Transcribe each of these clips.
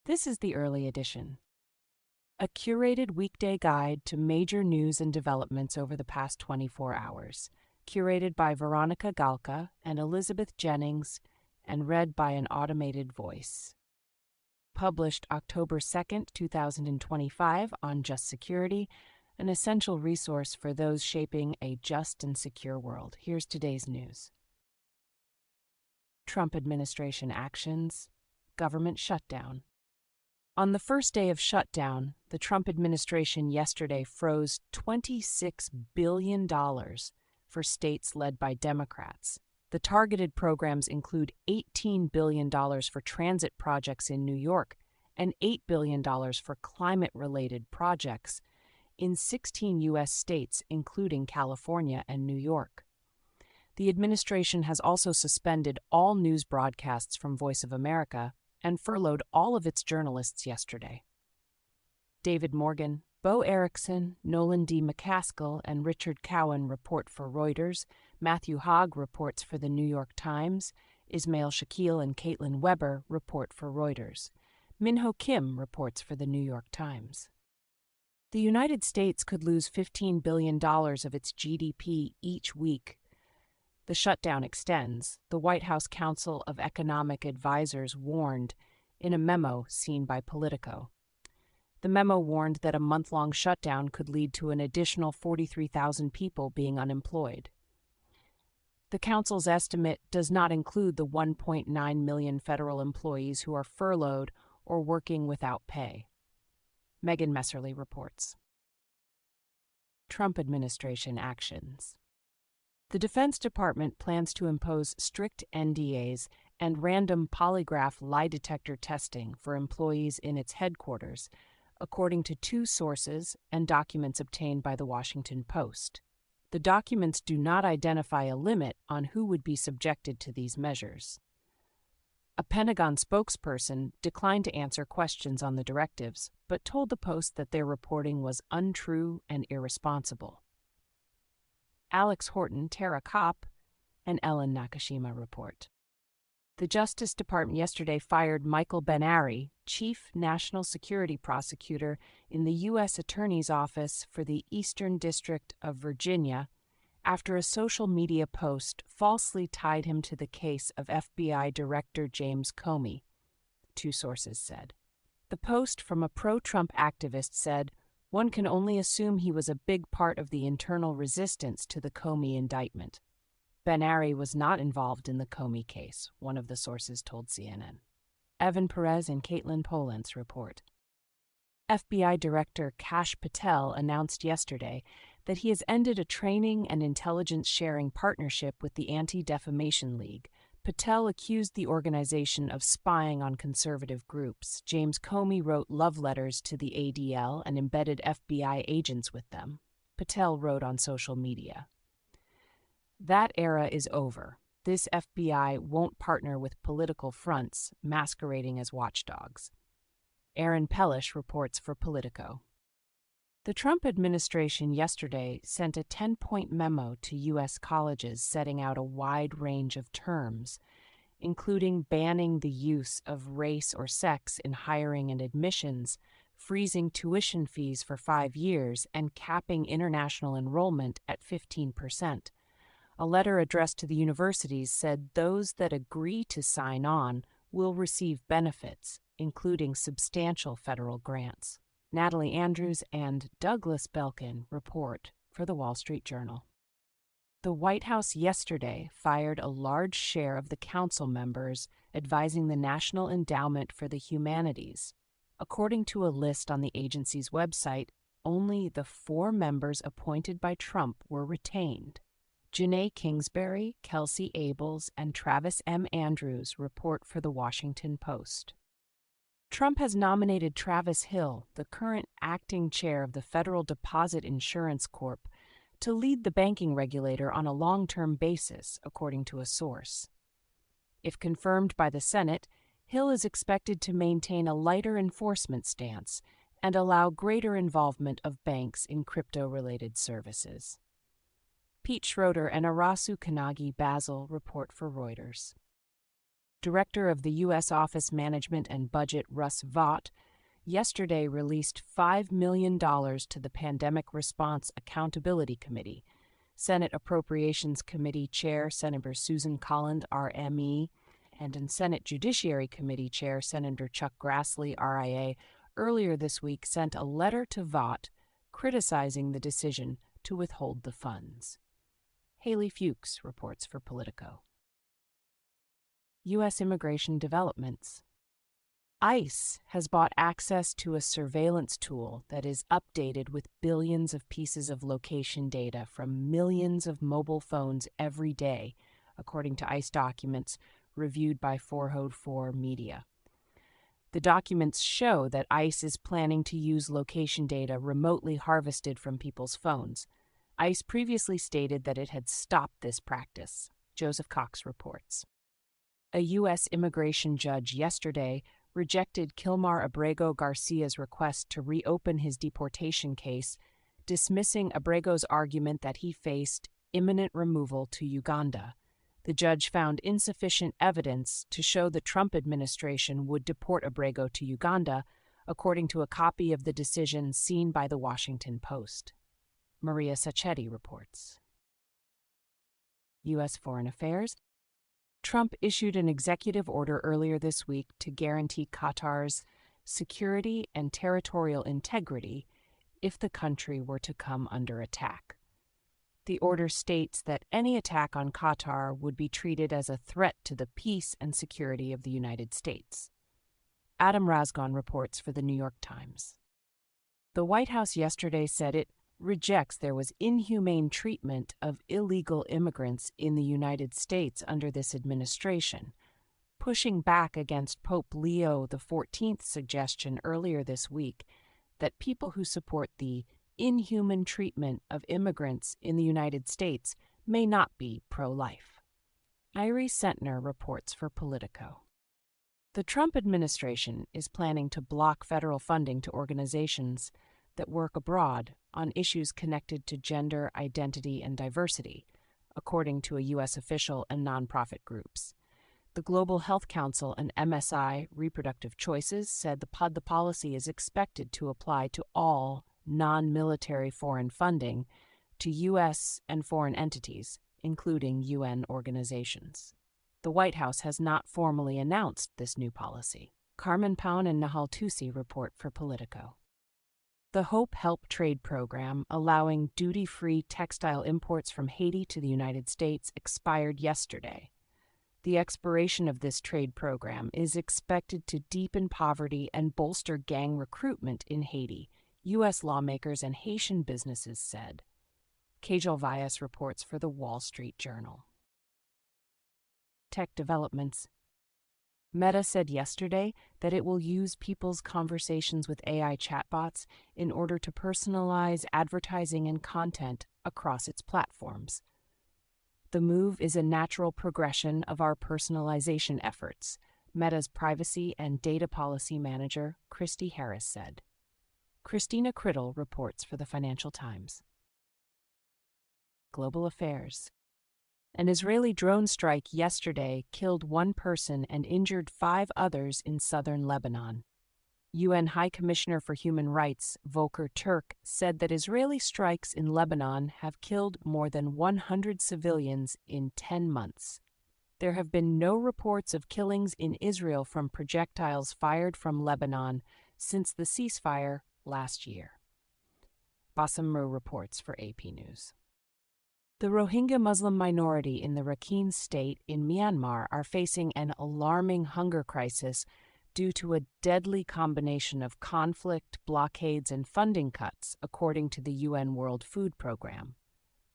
This is the early edition, a curated weekday guide to major news and developments over the past 24 hours, curated by Veronica Galka and Elizabeth Jennings, and read by an automated voice. Published October 2nd, 2025 on Just Security, an essential resource for those shaping a just and secure world. Here's today's news. Trump administration actions, government shutdown. On the first day of shutdown, the Trump administration yesterday froze $26 billion for states led by Democrats. The targeted programs include $18 billion for transit projects in New York and $8 billion for climate-related projects in 16 U.S. states, including California and New York. The administration has also suspended all news broadcasts from Voice of America and furloughed all of its journalists yesterday. David Morgan, Bo Erickson, Nolan D. McCaskill, and Richard Cowan report for Reuters. Matthew Haag reports for The New York Times. Ismail Shakil and Caitlin Weber report for Reuters. Minho Kim reports for The New York Times. The United States could lose $15 billion of its GDP each week. The shutdown extends, the White House Council of Economic Advisers warned in a memo seen by Politico. The memo warned that a month-long shutdown could lead to an additional 43,000 people being unemployed. The council's estimate does not include the 1.9 million federal employees who are furloughed or working without pay. Megan Messerly reports. Trump administration actions. The Defense Department plans to impose strict NDAs and random polygraph lie detector testing for employees in its headquarters, according to two sources and documents obtained by The Washington Post. The documents do not identify a limit on who would be subjected to these measures. A Pentagon spokesperson declined to answer questions on the directives, but told the Post that their reporting was untrue and irresponsible. Alex Horton, Tara Kopp, and Ellen Nakashima report. The Justice Department yesterday fired Michael Ben-Ari, Chief National Security Prosecutor in the U.S. Attorney's Office for the Eastern District of Virginia, after a social media post falsely tied him to the case of FBI Director James Comey, two sources said. The post from a pro-Trump activist said, "One can only assume he was a big part of the internal resistance to the Comey indictment." Ben-Ari was not involved in the Comey case, one of the sources told CNN. Evan Perez and Caitlin Polentz report. FBI Director Kash Patel announced yesterday that he has ended a training and intelligence sharing partnership with the Anti-Defamation League. Patel accused the organization of spying on conservative groups. James Comey wrote love letters to the ADL and embedded FBI agents with them, Patel wrote on social media. That era is over. This FBI won't partner with political fronts masquerading as watchdogs. Aaron Pellish reports for Politico. The Trump administration yesterday sent a 10-point memo to U.S. colleges setting out a wide range of terms, including banning the use of race or sex in hiring and admissions, freezing tuition fees for 5 years, and capping international enrollment at 15%. A letter addressed to the universities said those that agree to sign on will receive benefits, including substantial federal grants. Natalie Andrews and Douglas Belkin report for The Wall Street Journal. The White House yesterday fired a large share of the council members advising the National Endowment for the Humanities. According to a list on the agency's website, only the 4 members appointed by Trump were retained. Janae Kingsbury, Kelsey Abels, and Travis M. Andrews report for The Washington Post. Trump has nominated Travis Hill, the current acting chair of the Federal Deposit Insurance Corp., to lead the banking regulator on a long-term basis, according to a source. If confirmed by the Senate, Hill is expected to maintain a lighter enforcement stance and allow greater involvement of banks in crypto-related services. Pete Schroeder and Arasu Kanagi Basil report for Reuters. Director of the U.S. Office Management and Budget, Russ Vought, yesterday released $5 million to the Pandemic Response Accountability Committee. Senate Appropriations Committee Chair Senator Susan Collins, RME, and Senate Judiciary Committee Chair Senator Chuck Grassley, RIA, earlier this week sent a letter to Vought criticizing the decision to withhold the funds. Haley Fuchs reports for Politico. U.S. immigration developments. ICE has bought access to a surveillance tool that is updated with billions of pieces of location data from millions of mobile phones every day, according to ICE documents reviewed by 404 Media. The documents show that ICE is planning to use location data remotely harvested from people's phones. ICE previously stated that it had stopped this practice. Joseph Cox reports. A U.S. immigration judge yesterday rejected Kilmar Abrego Garcia's request to reopen his deportation case, dismissing Abrego's argument that he faced imminent removal to Uganda. The judge found insufficient evidence to show the Trump administration would deport Abrego to Uganda, according to a copy of the decision seen by the Washington Post. Maria Sacchetti reports. U.S. Foreign Affairs. Trump issued an executive order earlier this week to guarantee Qatar's security and territorial integrity if the country were to come under attack. The order states that any attack on Qatar would be treated as a threat to the peace and security of the United States. Adam Razgon reports for the New York Times. The White House yesterday said it rejects there was inhumane treatment of illegal immigrants in the United States under this administration, pushing back against Pope Leo XIV's suggestion earlier this week that people who support the inhuman treatment of immigrants in the United States may not be pro-life. Irie Sentner reports for Politico. The Trump administration is planning to block federal funding to organizations that work abroad on issues connected to gender, identity, and diversity, according to a U.S. official and nonprofit groups. The Global Health Council and MSI Reproductive Choices said the policy is expected to apply to all non-military foreign funding to U.S. and foreign entities, including UN organizations. The White House has not formally announced this new policy. Carmen Pound and Nahal Tusi report for Politico. The Hope Help Trade Program, allowing duty-free textile imports from Haiti to the United States, expired yesterday. The expiration of this trade program is expected to deepen poverty and bolster gang recruitment in Haiti, U.S. lawmakers and Haitian businesses said. Kajal Vyas reports for the Wall Street Journal. Tech developments. Meta said yesterday that it will use people's conversations with AI chatbots in order to personalize advertising and content across its platforms. The move is a natural progression of our personalization efforts, Meta's privacy and data policy manager, Christy Harris said. Christina Criddle reports for the Financial Times. Global Affairs. An Israeli drone strike yesterday killed one person and injured 5 others in southern Lebanon. UN High Commissioner for Human Rights, Volker Turk, said that Israeli strikes in Lebanon have killed more than 100 civilians in 10 months. There have been no reports of killings in Israel from projectiles fired from Lebanon since the ceasefire last year. Bassem Mir reports for AP News. The Rohingya Muslim minority in the Rakhine state in Myanmar are facing an alarming hunger crisis due to a deadly combination of conflict, blockades, and funding cuts, according to the UN World Food Programme.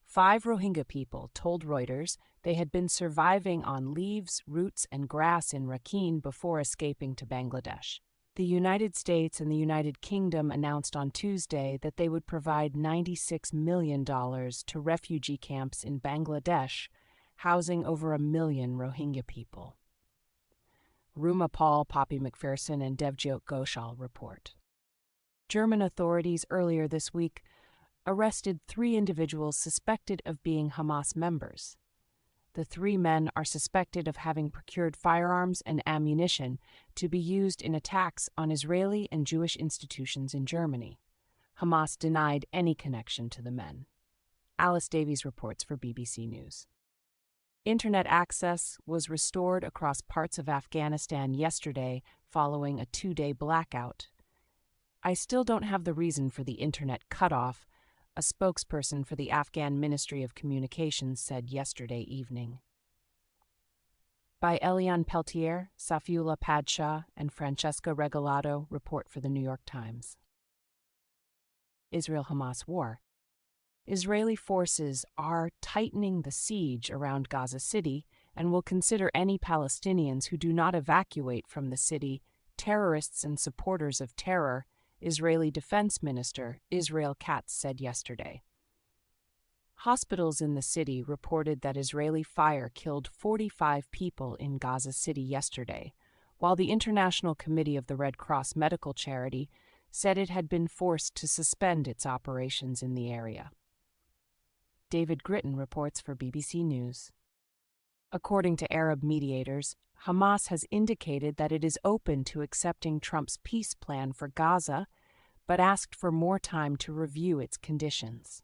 5 Rohingya people told Reuters they had been surviving on leaves, roots, and grass in Rakhine before escaping to Bangladesh. The United States and the United Kingdom announced on Tuesday that they would provide $96 million to refugee camps in Bangladesh, housing over 1 million Rohingya people. Ruma Paul, Poppy McPherson, and Devjot Ghoshal report. German authorities earlier this week arrested 3 individuals suspected of being Hamas members. The 3 men are suspected of having procured firearms and ammunition to be used in attacks on Israeli and Jewish institutions in Germany. Hamas denied any connection to the men. Alice Davies reports for BBC News. Internet access was restored across parts of Afghanistan yesterday following a 2-day blackout. I still don't have the reason for the internet cutoff, a spokesperson for the Afghan Ministry of Communications said yesterday evening. By Eliane Peltier, Safiullah Padshaw, and Francesca Regalado report for the New York Times. Israel-Hamas war. Israeli forces are tightening the siege around Gaza City and will consider any Palestinians who do not evacuate from the city terrorists and supporters of terror, Israeli Defense Minister Israel Katz said yesterday. Hospitals in the city reported that Israeli fire killed 45 people in Gaza City yesterday, while the International Committee of the Red Cross medical charity said it had been forced to suspend its operations in the area. David Gritton reports for BBC News. According to Arab mediators, Hamas has indicated that it is open to accepting Trump's peace plan for Gaza, but asked for more time to review its conditions.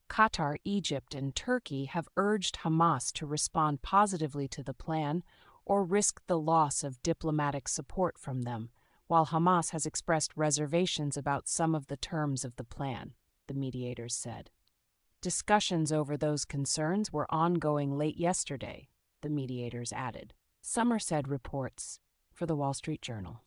Qatar, Egypt, and Turkey have urged Hamas to respond positively to the plan or risk the loss of diplomatic support from them, while Hamas has expressed reservations about some of the terms of the plan, the mediators said. Discussions over those concerns were ongoing late yesterday, the mediators added. Somerset reports for the Wall Street Journal.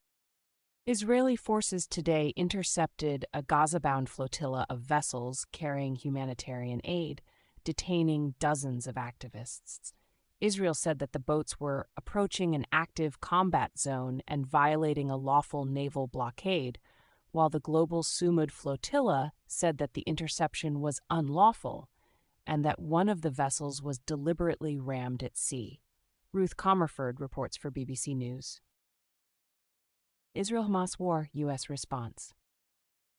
Israeli forces today intercepted a Gaza-bound flotilla of vessels carrying humanitarian aid, detaining dozens of activists. Israel said that the boats were approaching an active combat zone and violating a lawful naval blockade, while the global Sumud flotilla said that the interception was unlawful and that one of the vessels was deliberately rammed at sea. Ruth Comerford reports for BBC News. Israel-Hamas war, U.S. response.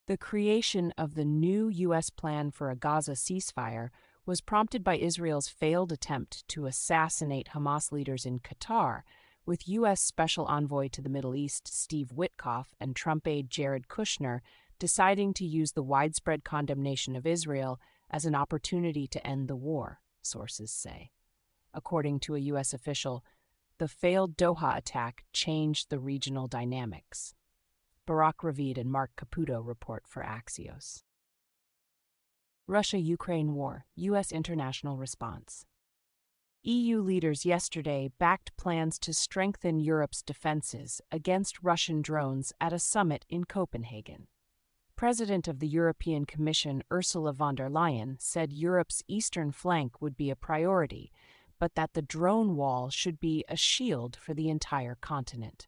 The creation of the new U.S. plan for a Gaza ceasefire was prompted by Israel's failed attempt to assassinate Hamas leaders in Qatar, with U.S. Special Envoy to the Middle East Steve Witkoff and Trump aide Jared Kushner deciding to use the widespread condemnation of Israel as an opportunity to end the war, sources say. According to a U.S. official, the failed Doha attack changed the regional dynamics. Barak Ravid and Mark Caputo report for Axios. Russia-Ukraine war, U.S. international response. EU leaders yesterday backed plans to strengthen Europe's defenses against Russian drones at a summit in Copenhagen. President of the European Commission Ursula von der Leyen said Europe's eastern flank would be a priority, but that the drone wall should be a shield for the entire continent.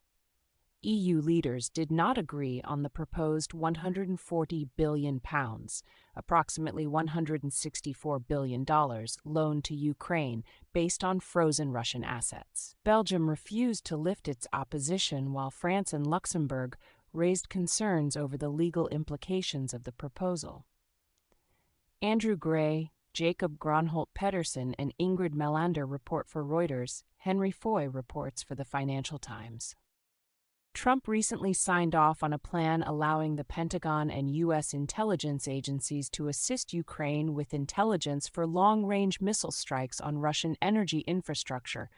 EU leaders did not agree on the proposed £140 billion, approximately $164 billion, loan to Ukraine based on frozen Russian assets. Belgium refused to lift its opposition, while France and Luxembourg raised concerns over the legal implications of the proposal. Andrew Gray, Jacob Gronholt Pedersen, and Ingrid Melander report for Reuters. Henry Foy reports for the Financial Times. Trump recently signed off on a plan allowing the Pentagon and U.S. intelligence agencies to assist Ukraine with intelligence for long-range missile strikes on Russian energy infrastructure,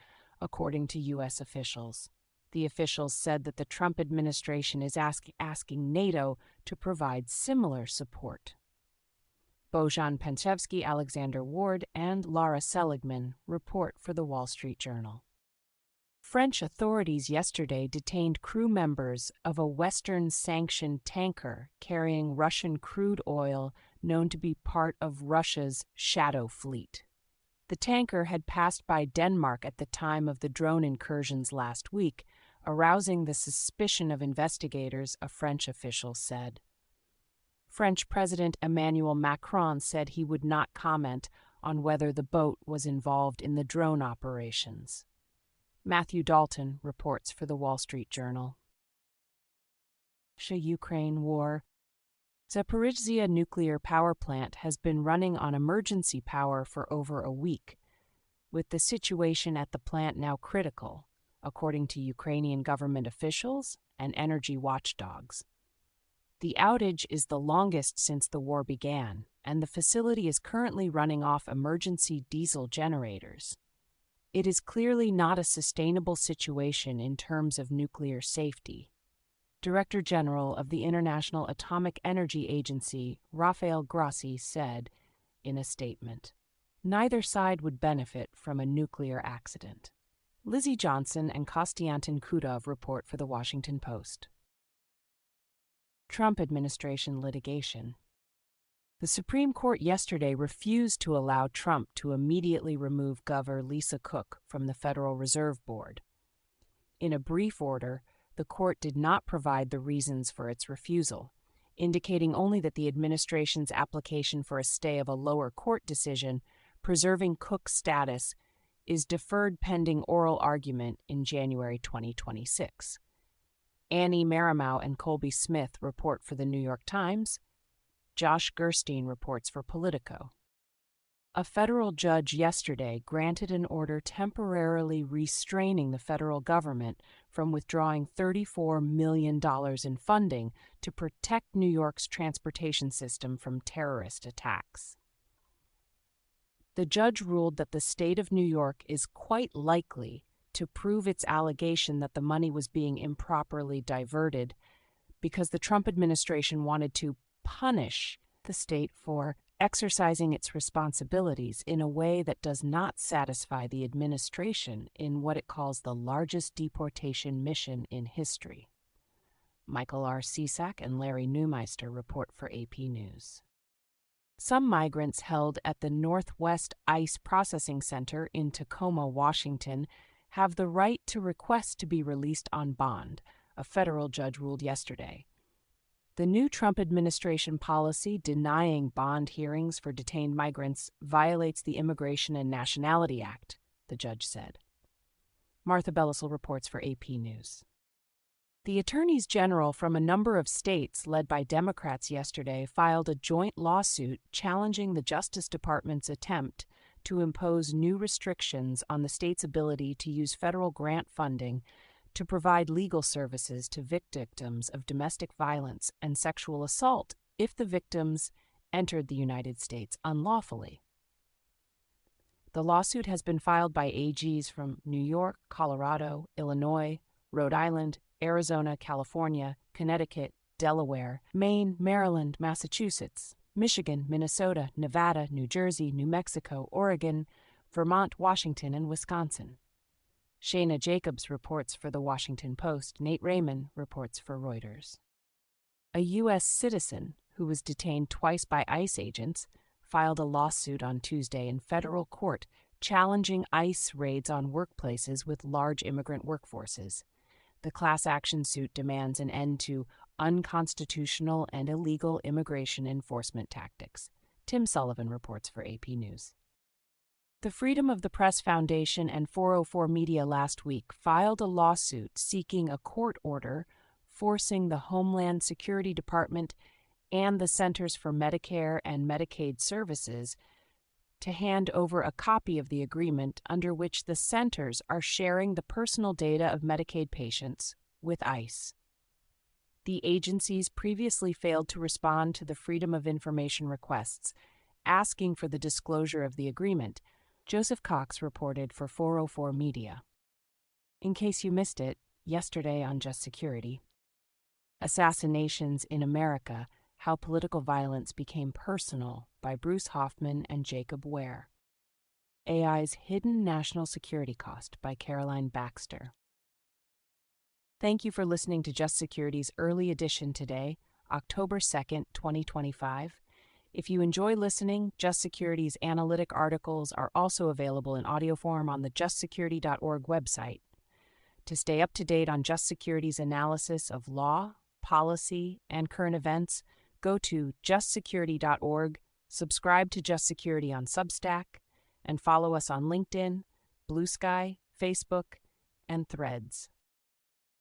according to U.S. officials. The officials said that the Trump administration is asking NATO to provide similar support. Bojan Penchevsky, Alexander Ward, and Laura Seligman report for the Wall Street Journal. French authorities yesterday detained crew members of a Western-sanctioned tanker carrying Russian crude oil known to be part of Russia's shadow fleet. The tanker had passed by Denmark at the time of the drone incursions last week, arousing the suspicion of investigators, a French official said. French President Emmanuel Macron said he would not comment on whether the boat was involved in the drone operations. Matthew Dalton reports for the Wall Street Journal. Russia-Ukraine war. Zaporizhzhia nuclear power plant has been running on emergency power for over a week, with the situation at the plant now critical, according to Ukrainian government officials and energy watchdogs. The outage is the longest since the war began, and the facility is currently running off emergency diesel generators. It is clearly not a sustainable situation in terms of nuclear safety. Director General of the International Atomic Energy Agency, Rafael Grossi, said in a statement, "Neither side would benefit from a nuclear accident." Lizzie Johnson and Konstantin Kudov report for The Washington Post. Trump administration litigation. The Supreme Court yesterday refused to allow Trump to immediately remove Governor Lisa Cook from the Federal Reserve Board. In a brief order, the court did not provide the reasons for its refusal, indicating only that the administration's application for a stay of a lower court decision preserving Cook's status is deferred pending oral argument in January 2026. Annie Marimow and Colby Smith report for The New York Times. Josh Gerstein reports for Politico. A federal judge yesterday granted an order temporarily restraining the federal government from withdrawing $34 million in funding to protect New York's transportation system from terrorist attacks. The judge ruled that the state of New York is quite likely to prove its allegation that the money was being improperly diverted because the Trump administration wanted to punish the state for exercising its responsibilities in a way that does not satisfy the administration in what it calls the largest deportation mission in history. Michael R. Cisak and Larry Neumeister report for AP News. Some migrants held at the Northwest ICE Processing Center in Tacoma, Washington, have the right to request to be released on bond, a federal judge ruled yesterday. The new Trump administration policy denying bond hearings for detained migrants violates the Immigration and Nationality Act, the judge said. Martha Bellisel reports for AP News. The attorneys general from a number of states led by Democrats yesterday filed a joint lawsuit challenging the Justice Department's attempt to impose new restrictions on the state's ability to use federal grant funding to provide legal services to victims of domestic violence and sexual assault if the victims entered the United States unlawfully. The lawsuit has been filed by AGs from New York, Colorado, Illinois, Rhode Island, Arizona, California, Connecticut, Delaware, Maine, Maryland, Massachusetts, Michigan, Minnesota, Nevada, New Jersey, New Mexico, Oregon, Vermont, Washington, and Wisconsin. Shayna Jacobs reports for The Washington Post. Nate Raymond reports for Reuters. A U.S. citizen who was detained twice by ICE agents filed a lawsuit on Tuesday in federal court challenging ICE raids on workplaces with large immigrant workforces. The class action suit demands an end to unconstitutional and illegal immigration enforcement tactics. Tim Sullivan reports for AP News. The Freedom of the Press Foundation and 404 Media last week filed a lawsuit seeking a court order forcing the Homeland Security Department and the Centers for Medicare and Medicaid Services to hand over a copy of the agreement under which the centers are sharing the personal data of Medicaid patients with ICE. The agencies previously failed to respond to the Freedom of Information requests, asking for the disclosure of the agreement. Joseph Cox reported for 404 Media. In case you missed it, yesterday on Just Security. Assassinations in America, How Political Violence Became Personal by Bruce Hoffman and Jacob Ware. AI's Hidden National Security Cost by Caroline Baxter. Thank you for listening to Just Security's early edition today, October 2nd, 2025. If you enjoy listening, Just Security's analytic articles are also available in audio form on the justsecurity.org website. To stay up to date on Just Security's analysis of law, policy, and current events, go to justsecurity.org, subscribe to Just Security on Substack, and follow us on LinkedIn, Blue Sky, Facebook, and Threads.